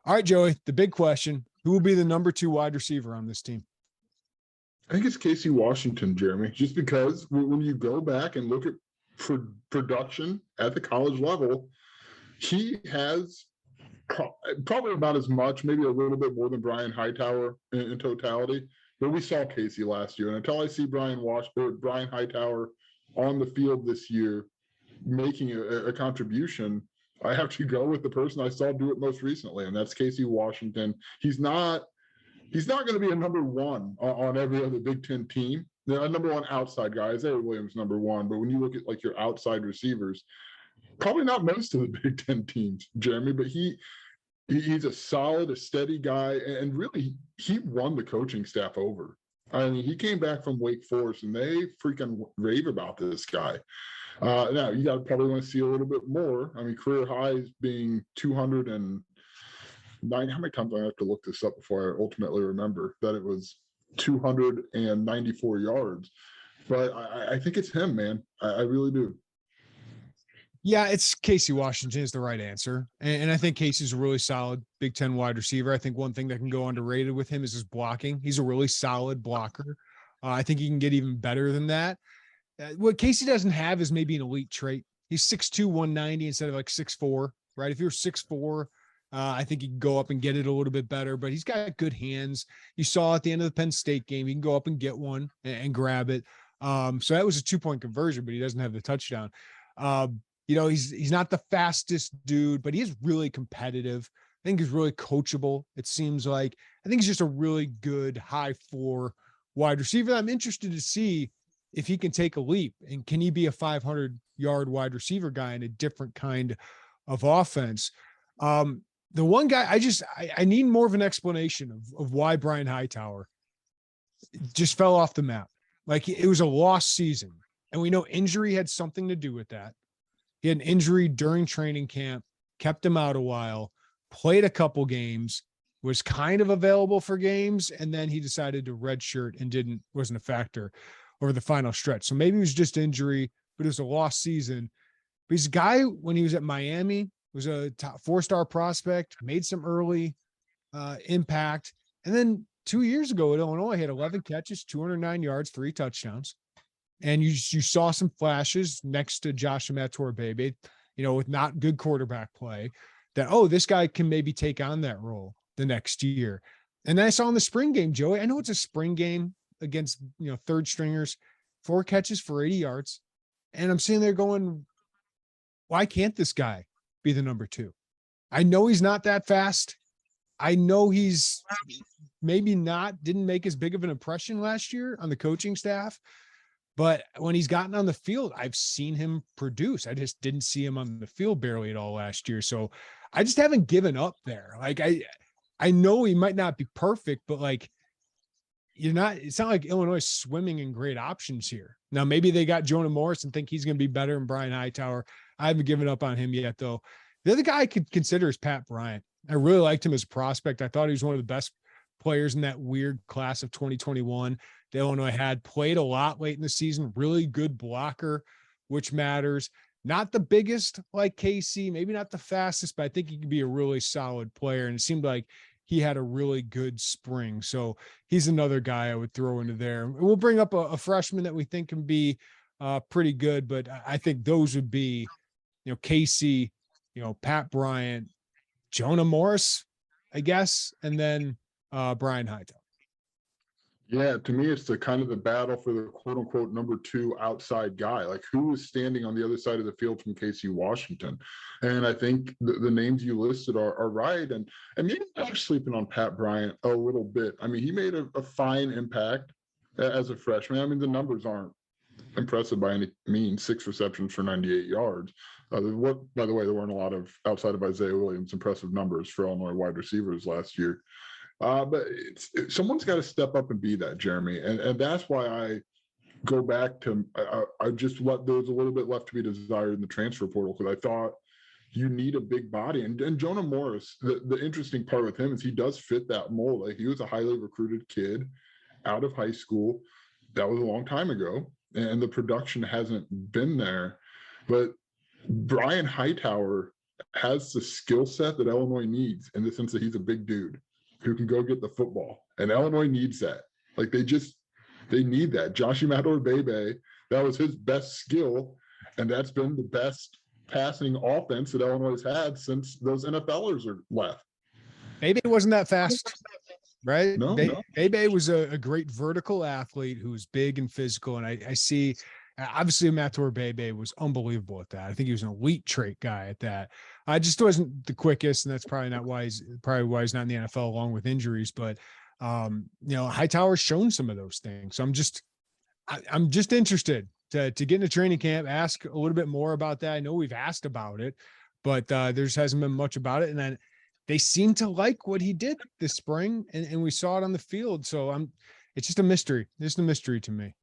All right, Joey, the big question, who will be the number 2 wide receiver on this team? I think it's Casey Washington, Jeremy, just because when you go back and look at production at the college level, he has probably about as much, maybe a little bit more than Brian Hightower in totality. But we saw Casey last year, and until I see Brian Hightower on the field this year making a contribution, I have to go with the person I saw do it most recently, and that's Casey Washington. He's not going to be a number one on every other Big Ten team. A number one outside guy. Isaiah Williams number one, but when you look at like your outside receivers, probably not most of the Big Ten teams, Jeremy. But he's a solid, a steady guy, and really he won the coaching staff over. I mean, he came back from Wake Forest, and they freaking rave about this guy. Now you got probably want to see a little bit more. I mean, career highs being 209. How many times do I have to look this up before I ultimately remember that it was 294 yards? But I think it's him, man. I really do. Yeah, it's Casey Washington is the right answer. And I think Casey's a really solid Big Ten wide receiver. I think one thing that can go underrated with him is his blocking. He's a really solid blocker. I think he can get even better than that. What Casey doesn't have is maybe an elite trait. He's 6'2", 190 instead of like 6'4", right? If you're 6'4", I think he can go up and get it a little bit better, but he's got good hands. You saw at the end of the Penn State game, he can go up and get one and grab it. So that was a 2-point conversion, but he doesn't have the touchdown. He's not the fastest dude, but he is really competitive. I think he's really coachable. It seems like, I think he's just a really good high floor wide receiver. I'm interested to see if he can take a leap and can he be a 500-yard wide receiver guy in a different kind of offense. The one guy I need more of an explanation of why Brian Hightower just fell off the map. Like it was a lost season, and we know injury had something to do with that. He had an injury during training camp, kept him out a while, played a couple games, was kind of available for games, and then he decided to redshirt and wasn't a factor over the final stretch. So maybe it was just injury, but it was a lost season. But he's a guy, when he was at Miami, was a top 4-star prospect, made some early impact. And then 2 years ago at Illinois, he had 11 catches, 209 yards, 3 touchdowns. And you saw some flashes next to Josh Imatorbhebhe, with not good quarterback play, that, this guy can maybe take on that role the next year. And then I saw in the spring game, Joey, I know it's a spring game against, third stringers, 4 catches for 80 yards. And I'm sitting there going, why can't this guy be the number 2? I know he's not that fast. I know he's maybe didn't make as big of an impression last year on the coaching staff. But when he's gotten on the field, I've seen him produce. I just didn't see him on the field barely at all last year. So I just haven't given up there. Like I know he might not be perfect, but like it's not like Illinois is swimming in great options here. Now, maybe they got Jonah Morris and think he's going to be better than Brian Hightower. I haven't given up on him yet, though. The other guy I could consider is Pat Bryant. I really liked him as a prospect. I thought he was one of the best players in that weird class of 2021 that Illinois had. Played a lot late in the season, really good blocker, which matters. Not the biggest like Casey, maybe not the fastest, but I think he could be a really solid player. And it seemed like he had a really good spring. So he's another guy I would throw into there. We'll bring up a freshman that we think can be pretty good, but I think those would be, Casey, Pat Bryant, Jonah Morris, I guess, and then Brian Hightower. Yeah, to me, it's the kind of the battle for the quote unquote number 2 outside guy. Like, who is standing on the other side of the field from Casey Washington? And I think the names you listed are right. And maybe I'm sleeping on Pat Bryant a little bit. I mean, he made a fine impact as a freshman. I mean, the numbers aren't impressive by any means. 6 receptions for 98 yards. By the way, there weren't a lot of, outside of Isaiah Williams, impressive numbers for Illinois wide receivers last year. But someone's got to step up and be that, Jeremy. And that's why I go back to, I just let there was a little bit left to be desired in the transfer portal, because I thought you need a big body. And Jonah Morris, the interesting part with him is he does fit that mold. Like, he was a highly recruited kid out of high school. That was a long time ago, and the production hasn't been there. But Brian Hightower, has the skill set that Illinois needs, in the sense that he's a big dude who can go get the football. And Illinois needs that. Like they need that. Josh Bebe, that was his best skill. And that's been the best passing offense that Illinois has had since those NFLers are left. Bebe wasn't that fast, right? No. Bebe was a great vertical athlete who was big and physical. And I see, obviously, Mator Bebe was unbelievable at that. I think he was an elite trait guy at that. I just wasn't the quickest, and that's probably why he's not in the NFL along with injuries. But Hightower's shown some of those things. So I'm just interested to get into training camp, ask a little bit more about that. I know we've asked about it, but there just hasn't been much about it. And then they seem to like what he did this spring, and we saw it on the field. So it's just a mystery. It's a mystery to me.